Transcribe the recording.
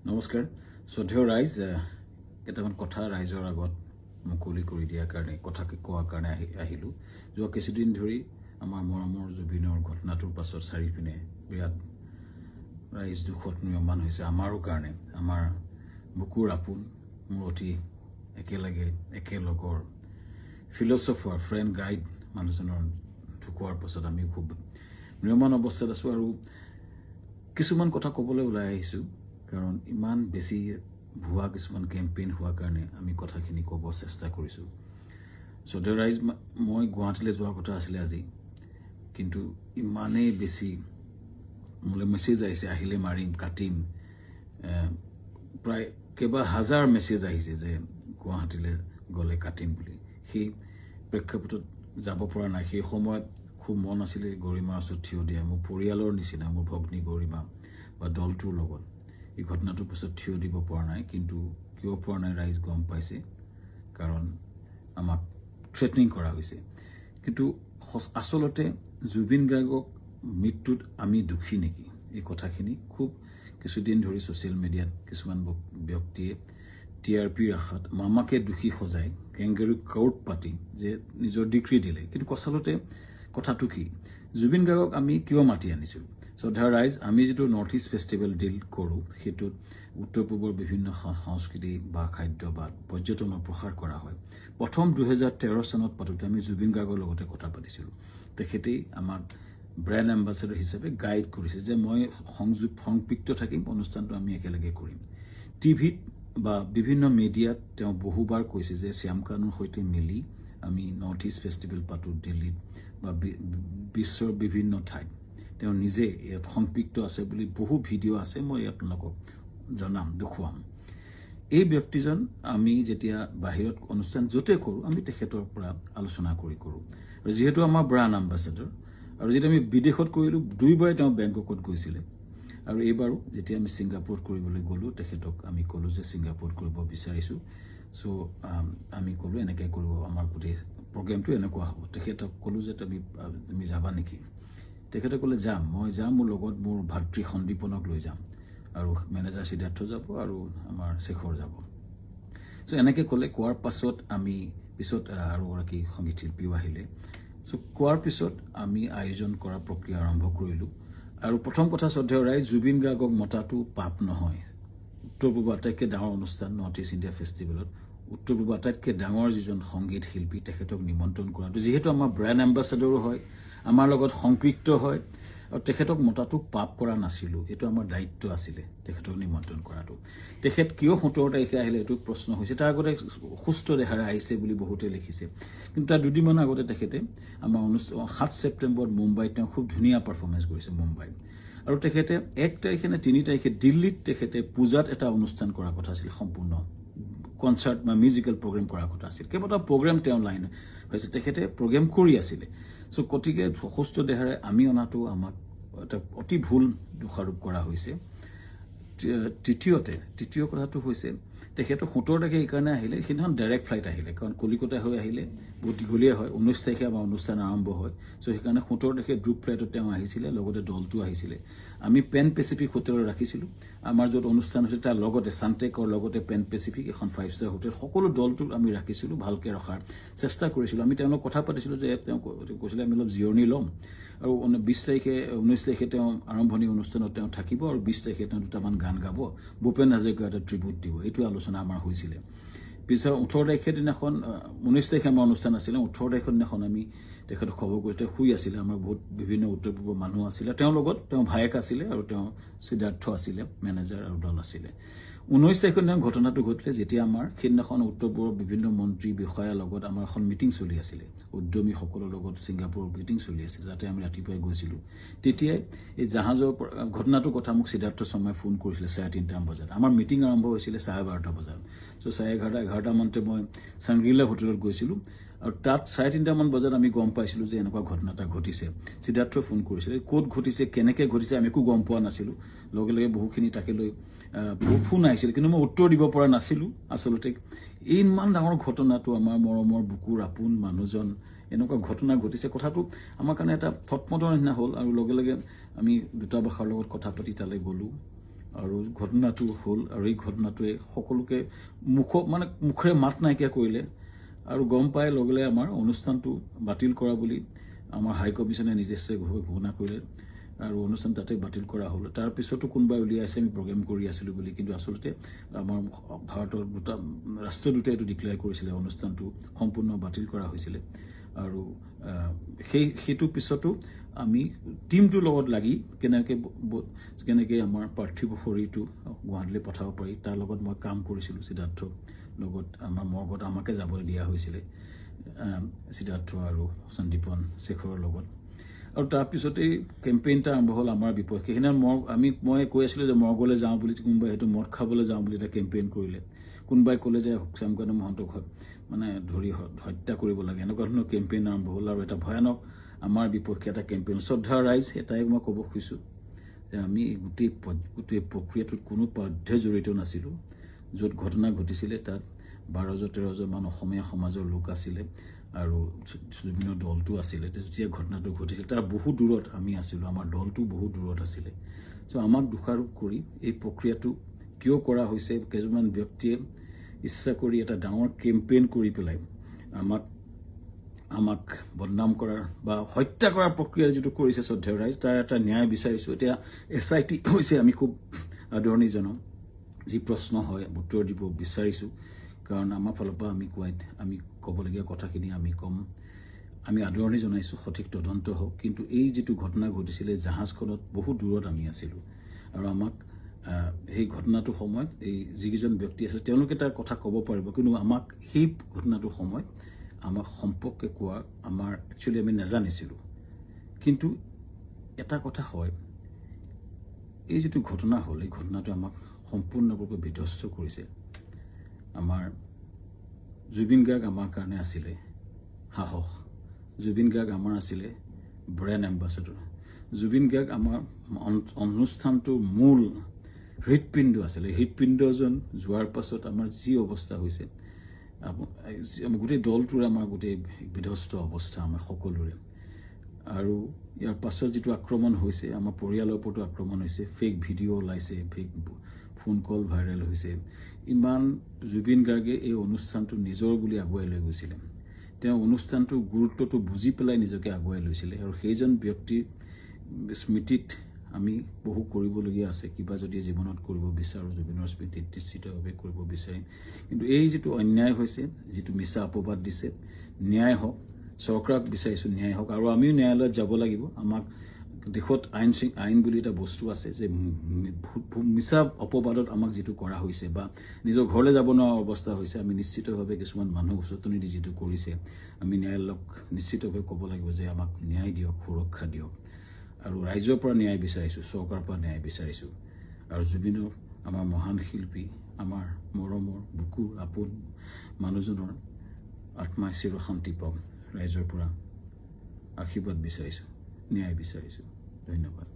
নমস্কাৰ শ্ৰদ্ধেয় ৰাইজ কেইটামান কথা ৰাইজৰ আগত মুকলি কৰি দিয়াৰ কাৰণে কথা কোৱাৰ কাৰণে আহিলোঁ যোৱা কিছুদিন ধৰি আমাৰ মৰমৰ জুবিনৰ ঘটনাটোৰ পাছত চাৰিপিনে বিৰাট ৰাইজ দুখত নিয়মান হৈছে আমাৰো কাৰণে আমাৰ বুকুৰ আপোন মোৰ অতি একেলগৰ ফিলচফাৰ ফ্ৰেণ্ড গাইড মানুহজনৰ ঢুকোৱাৰ পাছত আমি খুব নিয়মান অৱস্থাত আছোঁ আৰু কিছুমান কথা ক'বলৈ ওলাই আহিছোঁ কাৰণ ইমান বেছি ভুৱা কিছুমান কেম্পেইন হোৱাৰ কাৰণে আমি কথাখিনি ক'ব চেষ্টা কৰিছোঁ শ্ৰদ্ধেয় ৰাইজ মই গুৱাহাটীলৈ যোৱাৰ কথা আছিলে আজি কিন্তু ইমানেই বেছি মোলৈ মেছেজ আহিছে আহিলে মাৰিম কাটিম প্ৰায় কেইবা হাজাৰ মেছেজ আহিছে যে গুৱাহাটীলৈ গ'লে কাটিম বুলি সেই প্ৰেক্ষাপটত যাব পৰা নাই সেই সময়ত খুব মন আছিলে গৰিমাৰ ওচৰত থিয় দিয়া মোৰ পৰিয়ালৰ নিচিনা মোৰ ভগ্নী গৰিমা বা দলটোৰ লগত এই ঘটনাটোৰ পিছত থিয় দিব পৰা নাই কিন্তু কিয় পৰা নাই ৰাইজ গম পাইছে কাৰণ আমাক থ্ৰেটনিং কৰা হৈছে কিন্তু আচলতে জুবিন গাৰ্গক মৃত্যুত আমি দুখী নেকি এই কথাখিনি খুব কিছুদিন ধৰি ছ'চিয়েল মিডিয়াত কিছুমান ব্যক্তিয়ে টিআৰপিৰ আশাত মামাকে দুখী সজাই কেংগেৰু কাউট পাতি যে নিজৰ ডিগ্ৰী দিলে কিন্তু আচলতে কথাটো কি জুবিন গাৰ্গক আমি কিয় মাতি আনিছিলোঁ শ্ৰদ্ধা ৰাইজ আমি যিটো নৰ্থ ইষ্ট ফেষ্টিভেল ডিল কৰোঁ সেইটোত উত্তৰ পূবৰ বিভিন্ন সংস্কৃতি বা খাদ্য বা পৰ্যটনৰ প্ৰসাৰ কৰা হয় প্ৰথম 2013 চনত পাতোঁতে আমি জুবিন গাৰ্গৰ লগতে কথা পাতিছিলোঁ তেখেতেই আমাক ব্ৰেণ্ড এম্বাছাডৰ হিচাপে গাইড কৰিছে যে মই সংপৃক্ত থাকিম অনুষ্ঠানটো আমি একেলগে কৰিম টিভিত বা বিভিন্ন মিডিয়াত তেওঁ বহুবাৰ কৈছে যে শ্যামকানুৰ সৈতে মিলি আমি নৰ্থ ইষ্ট ফেষ্টিভেল পাতোঁ দিল্লীত বা বিশ্বৰ বিভিন্ন ঠাইত তেওঁ নিজে ইয়াত সংপৃক্ত আছে বুলি বহু ভিডিঅ' আছে মই আপোনালোকক জনাম দেখুৱাম এই ব্যক্তিজন আমি যেতিয়া বাহিৰত অনুষ্ঠান য'তে কৰোঁ আমি তেখেতৰ পৰা আলোচনা কৰোঁ আৰু যিহেতু আমাৰ ব্ৰাণ্ড এম্বাছাডৰ আৰু যেতিয়া আমি বিদেশত কৰিলোঁ দুইবাৰে তেওঁ বেংককত গৈছিলে আৰু এইবাৰো যেতিয়া আমি ছিংগাপুৰত কৰিবলৈ গ'লোঁ তেখেতক আমি ক'লোঁ যে ছিংগাপুৰত কৰিব বিচাৰিছোঁ চ' আমি ক'লোঁ এনেকৈ কৰিব আমাৰ গোটেই প্ৰগ্ৰেমটো এনেকুৱা হ'ব তেখেতক ক'লোঁ যে তুমি যাবা নেকি তেখেতে ক'লে যাম মই যাম মোৰ লগত মোৰ ভাতৃ সন্দীপনক লৈ যাম আৰু মেনেজাৰ সিদ্ধাৰ্থ যাব আৰু আমাৰ শেখৰ যাব চ' এনেকৈ ক'লে কোৱাৰ পাছত আমি পিছত আৰু এগৰাকী সংগীত শিল্পীও আহিলে চ' কোৱাৰ পিছত আমি আয়োজন কৰা প্ৰক্ৰিয়া আৰম্ভ কৰিলোঁ আৰু প্ৰথম কথা শ্ৰদ্ধেয় ৰাইজ জুবিন গাৰ্গক মতাটো পাপ নহয় উত্তৰ পূৰ্ব আটাইতকৈ ডাঙৰ অনুষ্ঠান নৰ্থ ইষ্ট ইণ্ডিয়া ফেষ্টিভেলত উত্তৰ পূৰ্ব আটাইতকৈ ডাঙৰ যিজন সংগীত শিল্পী তেখেতক নিমন্ত্ৰণ কৰাটো যিহেতু আমাৰ ব্ৰেণ্ড এম্বাছাডৰো হয় আমাৰ লগত সংপৃক্ত হয় আৰু তেখেতক মতাটো পাপ কৰা নাছিলোঁ এইটো আমাৰ দায়িত্ব আছিলে তেখেতক নিমন্ত্ৰণ কৰাটো তেখেত কিয় 17 তাৰিখে আহিলে এইটো প্ৰশ্ন হৈছে তাৰ আগতে সুস্থ দেহাৰে আহিছে বুলি বহুতে লিখিছে কিন্তু তাৰ দুদিনমান আগতে তেখেতে আমাৰ 7 ছেপ্টেম্বৰত মুম্বাইত তেওঁ খুব ধুনীয়া পাৰফৰ্মেঞ্চ কৰিছে মুম্বাইত আৰু তেখেতে 1 তাৰিখে নে 3 তাৰিখে দিল্লীত তেখেতে পূজাত এটা অনুষ্ঠান কৰাৰ কথা আছিল সম্পূৰ্ণ কনচাৰ্ট বা মিউজিকেল প্ৰগ্ৰেম কৰাৰ কথা আছিল কেইবাটাও প্ৰগ্ৰেম তেওঁ লাইন হৈছে তেখেতে প্ৰগ্ৰেম কৰি আছিলে চ' গতিকে সুস্থ দেহাৰে আমি অনাটো আমাক এটা অতি ভুল দোষাৰোপ কৰা হৈছে তৃতীয় কথাটো হৈছে তেখেতৰ 17 তাৰিখে এইকাৰণে আহিলে সেইদিনাখন ডাইৰেক্ট ফ্লাইট আহিলে কাৰণ কলিকতা হৈ আহিলে বহুত দীঘলীয়া হয় 19 তাৰিখে আমাৰ অনুষ্ঠান আৰম্ভ হয় চ' সেইকাৰণে 17 তাৰিখে গ্ৰুপ ফ্লাইটত তেওঁ আহিছিলে লগতে দলটো আহিছিলে আমি পেন পেচিফিক হোটেলত ৰাখিছিলোঁ আমাৰ য'ত অনুষ্ঠান হৈছিল তাৰ লগতে চানটেকৰ লগতে পেন পেচিফিক এখন 5-star হোটেল সকলো দলটো আমি ৰাখিছিলোঁ ভালকৈ ৰখাৰ চেষ্টা কৰিছিলোঁ আমি তেওঁলোকক কথা পাতিছিলোঁ যে তেওঁ কৈছিলে আমি অলপ জিৰণি ল'ম আৰু 19 তাৰিখে তেওঁ আৰম্ভণি অনুষ্ঠানত তেওঁ থাকিব আৰু 20 তাৰিখে তেওঁ দুটামান গান গাব ভূপেন হাজৰিকা এটা ট্ৰিবিউট দিব এইটো আলোচনা আমাৰ হৈছিলে পিছত 18 তাৰিখে দিনাখন 19 তাৰিখে আমাৰ অনুষ্ঠান আছিলে 18 তাৰিখৰ দিনাখন আমি তেখেতক খবৰ কৰিতে শুই আছিলে আমাৰ বহুত বিভিন্ন উত্তৰ পূৰ্বৰ মানুহ আছিলে তেওঁৰ লগত তেওঁ ভায়েক আছিলে আৰু তেওঁ সিদ্ধাৰ্থ আছিলে মেনেজাৰ আৰু দল আছিলে 19 তাৰিখৰ দিনা ঘটনাটো ঘটিলে যেতিয়া আমাৰ সেইদিনাখন উত্তৰ পূৰ্বৰ বিভিন্ন মন্ত্ৰী বিষয়াৰ লগত আমাৰ এখন মিটিং চলি আছিলে উদ্যমীসকলৰ লগত ছিংগাপুৰৰ মিটিং চলি আছিলে যাতে আমি ৰাতিপুৱাই গৈছিলোঁ তেতিয়াই এই জাহাজৰ ঘটনাটোৰ কথা মোক সিদ্ধাৰ্থ শৰ্মাই ফোন কৰিছিলে 3:30 বজাত আমাৰ মিটিং আৰম্ভ হৈছিলে 12:30 বজাত চ' 11:30 মানতে মই চাংগ্ৰিলা হোটেলত গৈছিলোঁ আৰু তাত 3:30 বজাত আমি গম পাইছিলোঁ যে এনেকুৱা ঘটনা এটা ঘটিছে সিদ্ধাৰ্থই ফোন কৰিছিলে ক'ত ঘটিছে কেনেকৈ ঘটিছে আমি একো গম পোৱা নাছিলোঁ লগে লগে বহুখিনি তাকে লৈ বহুত ফোন আহিছিল কিন্তু মই উত্তৰ দিব পৰা নাছিলোঁ আচলতে ইমান ডাঙৰ ঘটনাটো আমাৰ মৰমৰ বুকুৰ আপোন মানুহজন এনেকুৱা ঘটনা ঘটিছে কথাটো আমাৰ কাৰণে এটা থটমটৰ নিচিনা হ'ল আৰু লগে লগে আমি দুটাবাসৰ লগত কথা পাতি তালৈ গ'লোঁ আৰু ঘটনাটো হ'ল আৰু এই ঘটনাটোৱে সকলোকে মুখৰে মাত নাইকিয়া কৰিলে আৰু গম পাই লগে আমাৰ অনুষ্ঠানটো বাতিল কৰা বুলি আমাৰ হাই কমিছনে নিজস্বভাৱে ঘোষণা কৰিলে আৰু অনুষ্ঠান তাতে বাতিল কৰা হ'ল তাৰ পিছতো কোনোবাই উলিয়াইছে আমি প্ৰগ্ৰেম কৰি আছিলোঁ বুলি কিন্তু আচলতে আমাৰ ভাৰতৰ ৰাষ্ট্ৰদূতে এইটো ডিক্লেয়াৰ কৰিছিলে অনুষ্ঠানটো সম্পূৰ্ণ বাতিল কৰা হৈছিলে আৰু সেইটো পিছতো আমি টিমটোৰ লগত লাগি কেনেকৈ আমাৰ পাৰ্থিৱ শৰীৰটো গুৱাহাটীলৈ পঠাব পাৰি তাৰ লগত মই কাম কৰিছিলোঁ সিদ্ধাৰ্থৰ লগত আমাৰ মৰ্গত আমাকে যাবলৈ দিয়া হৈছিলে সিদ্ধাৰ্থ আৰু সন্দীপন শেখৰৰ লগত আৰু তাৰপিছতে কেম্পেইনটা আৰম্ভ হ'ল আমাৰ বিপক্ষে সেইদিনা মই কৈ আছিলোঁ যে মৰ্গলৈ যাওঁ বুলি কোনোবাই সেইটো মদ খাবলৈ যাওঁ বুলি এটা কেম্পেইন কৰিলে কোনোবাই ক'লে যে শ্যামকান্ত মহন্তক মানে ধৰি হত্যা কৰিব লাগে এনেকুৱা ধৰণৰ কেম্পেইন আৰম্ভ হ'ল আৰু এটা ভয়ানক আমাৰ বিপক্ষে এটা কেম্পেইন শ্ৰদ্ধা ৰাইজ এটাই মই ক'ব খুজিছোঁ যে আমি গোটেই প্ৰক্ৰিয়াটোত কোনো পধ্যে জড়িত নাছিলোঁ য'ত ঘটনা ঘটিছিলে তাত 12-13জন মান অসমীয়া সমাজৰ লোক আছিলে আৰু বিভিন্ন দলটো আছিলে যেতিয়া ঘটনাটো ঘটিছিল তাৰ বহু দূৰত আমি আছিলোঁ আমাৰ দলটো বহু দূৰত আছিলে চ' আমাক দোষাৰোপ কৰি এই প্ৰক্ৰিয়াটো কিয় কৰা হৈছে কেইজনমান ব্যক্তিয়ে ইচ্ছা কৰি এটা ডাঙৰ কেম্পেইন কৰি পেলাই আমাক বদনাম কৰাৰ বা হত্যা কৰাৰ প্ৰক্ৰিয়া যিটো কৰিছে শ্ৰদ্ধেয় ৰাইজ তাৰ এটা ন্যায় বিচাৰিছোঁ এতিয়া SIT হৈছে আমি খুব আদৰণি জনাওঁ যি প্ৰশ্ন হয় উত্তৰ দিব বিচাৰিছোঁ কাৰণ আমাৰ ফালৰ পৰা আমি ক'বলগীয়া কথাখিনি আমি ক'ম আমি আদৰণি জনাইছোঁ সঠিক তদন্ত হওক কিন্তু এই যিটো ঘটনা ঘটিছিলে জাহাজখনত বহু দূৰত আমি আছিলোঁ আৰু আমাক সেই ঘটনাটোৰ সময়ত এই যিকেইজন ব্যক্তি আছে তেওঁলোকে তাৰ কথা ক'ব পাৰিব কিন্তু আমাক সেই ঘটনাটোৰ সময়ত আমাক সম্পৰ্কে কোৱা আমাৰ একচুৱেলি আমি নাজানিছিলোঁ কিন্তু এটা কথা হয় এই যিটো ঘটনা হ'ল এই ঘটনাটো আমাক সম্পূৰ্ণৰূপে বিধ্বস্ত কৰিছে আমাৰ জুবিন গাৰ্গ আমাৰ কাৰণে আছিলে সাহস জুবিন গাৰ্গ আমাৰ আছিলে ব্ৰেণ্ড এম্বাছাডৰ জুবিন গাৰ্গ আমাৰ অনুষ্ঠানটোৰ মূল হৃদপিণ্ড আছিলে হৃদপিণ্ডজন যোৱাৰ পাছত আমাৰ যি অৱস্থা হৈছে গোটেই দলটোৰ আমাৰ গোটেই বিধ্বস্ত অৱস্থা আমাৰ সকলোৰে আৰু ইয়াৰ পাছত যিটো আক্ৰমণ হৈছে আমাৰ পৰিয়ালৰ ওপৰতো আক্ৰমণ হৈছে ফেক ভিডিঅ' ওলাইছে ফেক ফোন কল ভাইৰেল হৈছে ইমান জুবিন গাৰ্গে এই অনুষ্ঠানটো নিজৰ বুলি আগুৱাই লৈ গৈছিলে তেওঁ অনুষ্ঠানটোৰ গুৰুত্বটো বুজি পেলাই নিজকে আগুৱাই লৈছিলে আৰু সেইজন ব্যক্তিৰ স্মৃতিত আমি বহু কৰিবলগীয়া আছে কিবা যদি জীৱনত কৰিব বিচাৰোঁ জুবিনৰ স্মৃতিত নিশ্চিতভাৱে কৰিব বিচাৰিম কিন্তু এই যিটো অন্যায় হৈছে যিটো মিছা অপবাদ দিছে ন্যায় হওক চৰকাৰক বিচাৰিছোঁ ন্যায় হওক আৰু আমিও ন্যায়ালয়ত যাব লাগিব আমাক দেশত আইন বুলি এটা বস্তু আছে যে মিছা অপবাদত আমাক যিটো কৰা হৈছে বা নিজৰ ঘৰলৈ যাব নোৱাৰা অৱস্থা হৈছে আমি নিশ্চিতভাৱে কিছুমান মানুহ উচতনি দি যিটো কৰিছে আমি ন্যায়ালয়ক নিশ্চিতভাৱে ক'ব লাগিব যে আমাক ন্যায় দিয়ক সুৰক্ষা দিয়ক আৰু ৰাইজৰ পৰা ন্যায় বিচাৰিছোঁ চৰকাৰৰ পৰা ন্যায় বিচাৰিছোঁ আৰু জুবিনৰ আমাৰ মহান শিল্পী আমাৰ মৰমৰ বুকুৰ আপোন মানুহজনৰ আত্মাই চিৰশান্তি পাওক ৰাইজৰ পৰা আশীৰ্বাদ বিচাৰিছোঁ ন্যায় বিচাৰিছোঁ ধন্যবাদ